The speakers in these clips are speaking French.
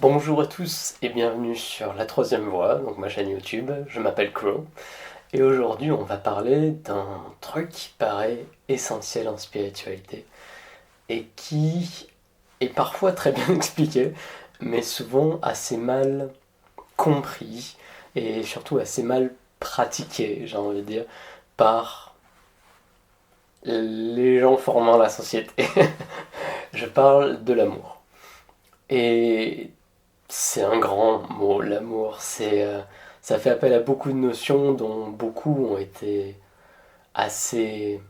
Bonjour à tous et bienvenue sur La Troisième Voie, donc ma chaîne YouTube, je m'appelle Crow, et aujourd'hui on va parler d'un truc qui paraît essentiel en spiritualité et qui est parfois très bien expliqué, mais souvent assez mal compris et surtout assez mal pratiqué, j'ai envie de dire, par les gens formant la société. Je parle de l'amour. Et c'est un grand mot, l'amour. Ça fait appel à beaucoup de notions dont beaucoup ont été assez,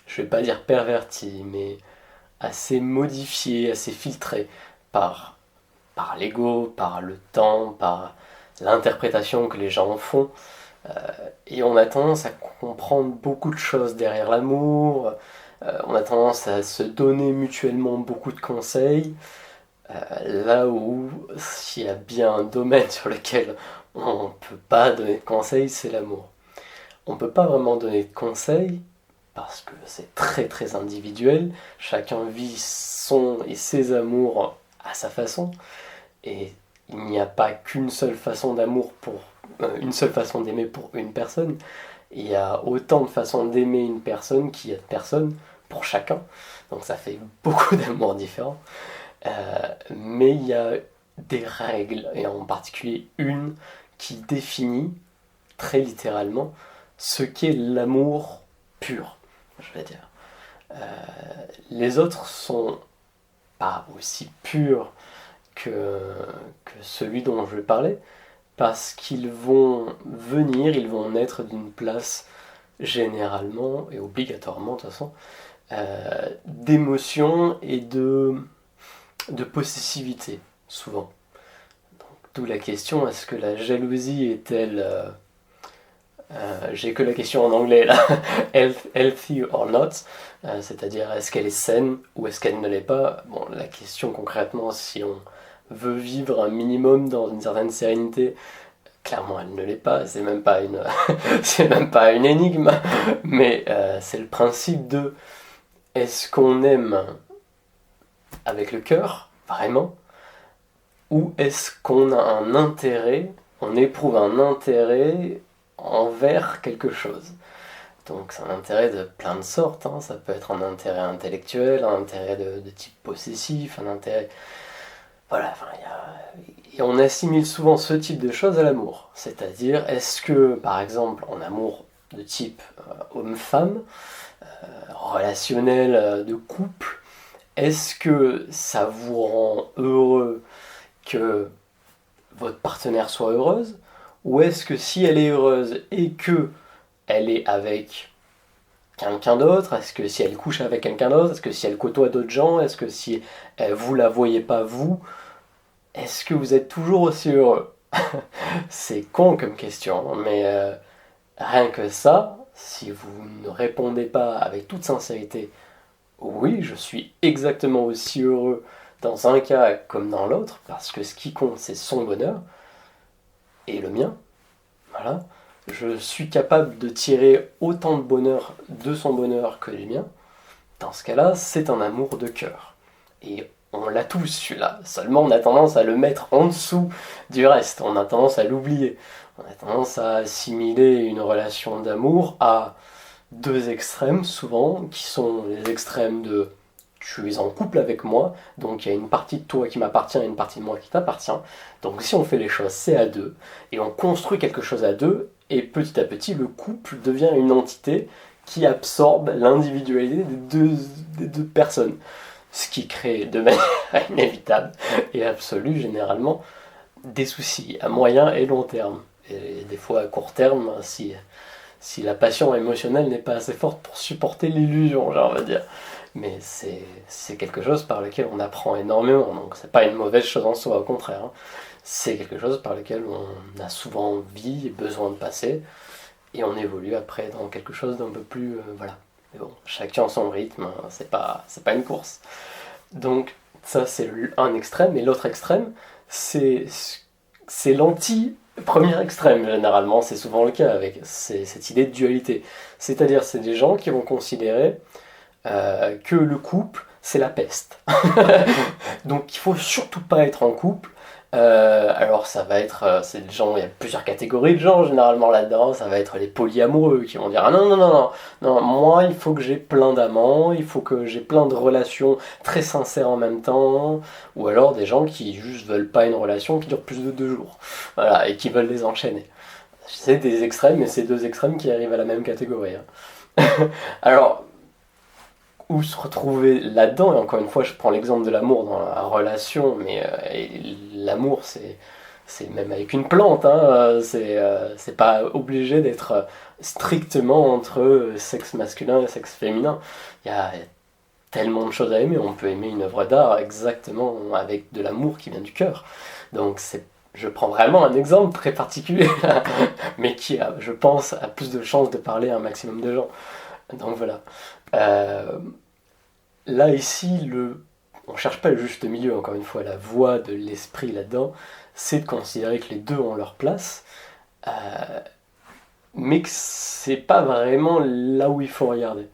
je vais pas dire perverties, mais assez modifiées, assez filtrées par, par l'ego, par le temps, par l'interprétation que les gens en font. Et on a tendance à comprendre beaucoup de choses derrière l'amour. On a tendance à se donner mutuellement beaucoup de conseils. Là où s'il y a bien un domaine sur lequel on ne peut pas donner de conseils, c'est l'amour. On ne peut pas vraiment donner de conseils parce que c'est très très individuel. Chacun vit son et ses amours à sa façon. Et il n'y a pas qu'une seule façon d'amour pour une seule façon d'aimer pour une personne. Il y a autant de façons d'aimer une personne qu'il y a de personnes pour chacun. Donc ça fait beaucoup d'amour différents. Mais il y a des règles, et en particulier une qui définit très littéralement ce qu'est l'amour pur, je vais dire. Euh, les autres sont pas aussi purs que celui dont je vais parler, parce qu'ils vont venir, ils vont naître d'une place généralement et obligatoirement de toute façon, d'émotion et de possessivité, souvent. D'où la question, est-ce que la jalousie est-elle... j'ai que la question en anglais là, healthy or not, c'est-à-dire est-ce qu'elle est saine ou est-ce qu'elle ne l'est pas. Bon, la question concrètement, si on veut vivre un minimum dans une certaine sérénité, clairement elle ne l'est pas, c'est même pas une, c'est même pas une énigme, mais c'est le principe de est-ce qu'on aime avec le cœur, vraiment, ou est-ce qu'on a un intérêt, on éprouve un intérêt envers quelque chose. Donc c'est un intérêt de plein de sortes, hein. Ça peut être un intérêt intellectuel, un intérêt de type possessif, un intérêt... Voilà, enfin, et on assimile souvent ce type de choses à l'amour. C'est-à-dire, est-ce que, par exemple, en amour de type homme-femme, relationnel, de couple, est-ce que ça vous rend heureux que votre partenaire soit heureuse, ou est-ce que si elle est heureuse et que elle est avec quelqu'un d'autre, est-ce que si elle couche avec quelqu'un d'autre, est-ce que si elle côtoie d'autres gens, est-ce que si vous la voyez pas vous, est-ce que vous êtes toujours aussi heureux? C'est con comme question, mais rien que ça, si vous ne répondez pas avec toute sincérité, oui, je suis exactement aussi heureux dans un cas comme dans l'autre, parce que ce qui compte, c'est son bonheur et le mien. Voilà. Je suis capable de tirer autant de bonheur de son bonheur que du mien. Dans ce cas-là, c'est un amour de cœur. Et on l'a tous, celui-là. Seulement, on a tendance à le mettre en dessous du reste. On a tendance à l'oublier. On a tendance à assimiler une relation d'amour à deux extrêmes, souvent, qui sont les extrêmes de tu es en couple avec moi, donc il y a une partie de toi qui m'appartient et une partie de moi qui t'appartient. Donc si on fait les choses, c'est à deux, et on construit quelque chose à deux, et petit à petit, le couple devient une entité qui absorbe l'individualité des deux personnes. Ce qui crée de manière inévitable et absolue, généralement, des soucis à moyen et long terme. Et des fois à court terme, si la passion émotionnelle n'est pas assez forte pour supporter l'illusion, j'ai envie de dire. Mais c'est quelque chose par lequel on apprend énormément, donc c'est pas une mauvaise chose en soi, au contraire. Hein. C'est quelque chose par lequel on a souvent envie et besoin de passer, et on évolue après dans quelque chose d'un peu plus... voilà. Mais bon, chacun son rythme, hein, c'est pas une course. Donc ça c'est un extrême, et l'autre extrême, c'est l'anti-premier extrême, généralement, c'est souvent le cas avec cette idée de dualité. C'est-à-dire, c'est des gens qui vont considérer que le couple, c'est la peste. Donc il faut surtout pas être en couple. Alors ça va être, c'est des gens, il y a plusieurs catégories de gens généralement là-dedans, ça va être les polyamoureux qui vont dire ah non non non non, non moi il faut que j'ai plein d'amants, il faut que j'ai plein de relations très sincères en même temps, ou alors des gens qui juste veulent pas une relation qui dure plus de 2 jours, voilà, et qui veulent les enchaîner. C'est des extrêmes, mais c'est deux extrêmes qui arrivent à la même catégorie, hein. Alors, où se retrouver là-dedans, et encore une fois, je prends l'exemple de l'amour dans la relation, mais l'amour, c'est même avec une plante, hein, c'est pas obligé d'être strictement entre sexe masculin et sexe féminin. Il y a tellement de choses à aimer, on peut aimer une œuvre d'art exactement avec de l'amour qui vient du cœur. Donc je prends vraiment un exemple très particulier, mais qui, je pense, a plus de chances de parler à un maximum de gens. Donc voilà. Euh, Là, ici, on ne cherche pas le juste milieu, encore une fois, la voie de l'esprit là-dedans, c'est de considérer que les deux ont leur place, euh, mais que c'est pas vraiment là où il faut regarder.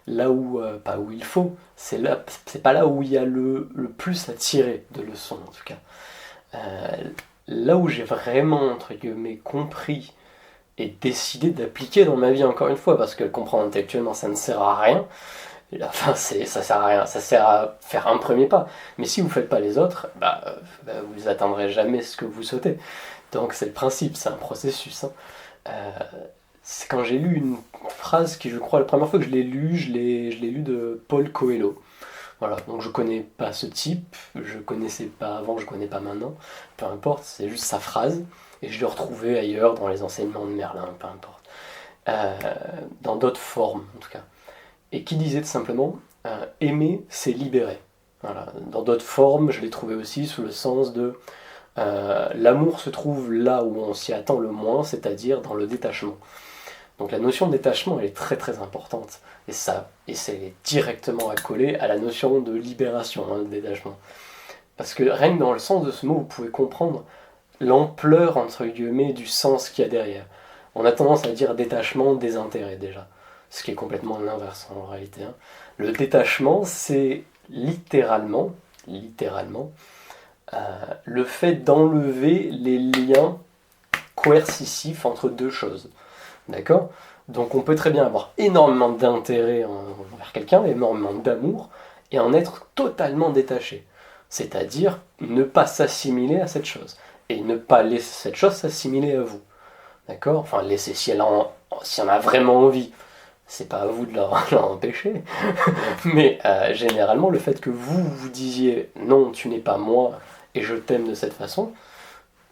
Là où, pas où il faut, c'est pas là où il y a le plus à tirer de leçons, en tout cas. Euh, Là où j'ai vraiment, entre guillemets, compris et décidé d'appliquer dans ma vie, encore une fois, parce que le comprendre intellectuellement, ça ne sert à rien. Enfin, ça sert à rien, ça sert à faire un premier pas. Mais si vous ne faites pas les autres, vous atteindrez jamais ce que vous souhaitez. Donc c'est le principe, c'est un processus, hein. Euh, c'est quand j'ai lu une phrase qui, je crois, la première fois que je l'ai lu, je l'ai lu de Paul Coelho. Voilà, donc je connais pas ce type, je connaissais pas avant, je connais pas maintenant, peu importe, c'est juste sa phrase, et je l'ai retrouvé ailleurs dans les enseignements de Merlin, peu importe. Euh, dans d'autres formes, en tout cas. Et qui disait tout simplement aimer, c'est libérer. Voilà. Dans d'autres formes, je l'ai trouvé aussi sous le sens de l'amour se trouve là où on s'y attend le moins, c'est-à-dire dans le détachement. Donc la notion de détachement, elle est très très importante. Et c'est directement accolé à la notion de libération, hein, de détachement. Parce que rien que dans le sens de ce mot, vous pouvez comprendre l'ampleur, entre guillemets, du sens qu'il y a derrière. On a tendance à dire détachement, désintérêt déjà, ce qui est complètement l'inverse en réalité, hein. Le détachement, c'est littéralement, euh, le fait d'enlever les liens coercitifs entre deux choses. D'accord? Donc on peut très bien avoir énormément d'intérêt envers quelqu'un, énormément d'amour, et en être totalement détaché. C'est-à-dire ne pas s'assimiler à cette chose. Et ne pas laisser cette chose s'assimiler à vous. D'accord? Enfin, laisser si elle en a vraiment envie. C'est pas à vous de leur empêcher. Mais généralement, le fait que vous disiez non, tu n'es pas moi et je t'aime de cette façon,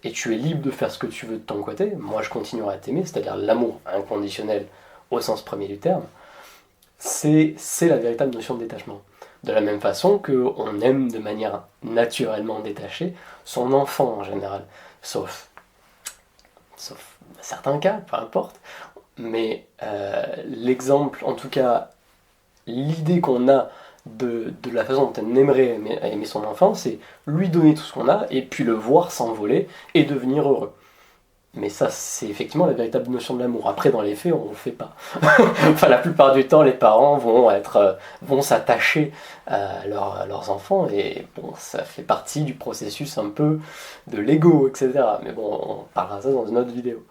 et tu es libre de faire ce que tu veux de ton côté, moi je continuerai à t'aimer, c'est-à-dire l'amour inconditionnel au sens premier du terme, c'est la véritable notion de détachement. De la même façon qu'on aime de manière naturellement détachée son enfant en général, sauf certains cas, peu importe. Mais l'exemple, en tout cas, l'idée qu'on a de la façon dont on aimerait aimer son enfant, c'est lui donner tout ce qu'on a et puis le voir s'envoler et devenir heureux. Mais ça, c'est effectivement la véritable notion de l'amour. Après, dans les faits, on ne le fait pas. Enfin, la plupart du temps, les parents vont s'attacher à leurs enfants, et bon, ça fait partie du processus un peu de l'ego, etc. Mais bon, on parlera de ça dans une autre vidéo.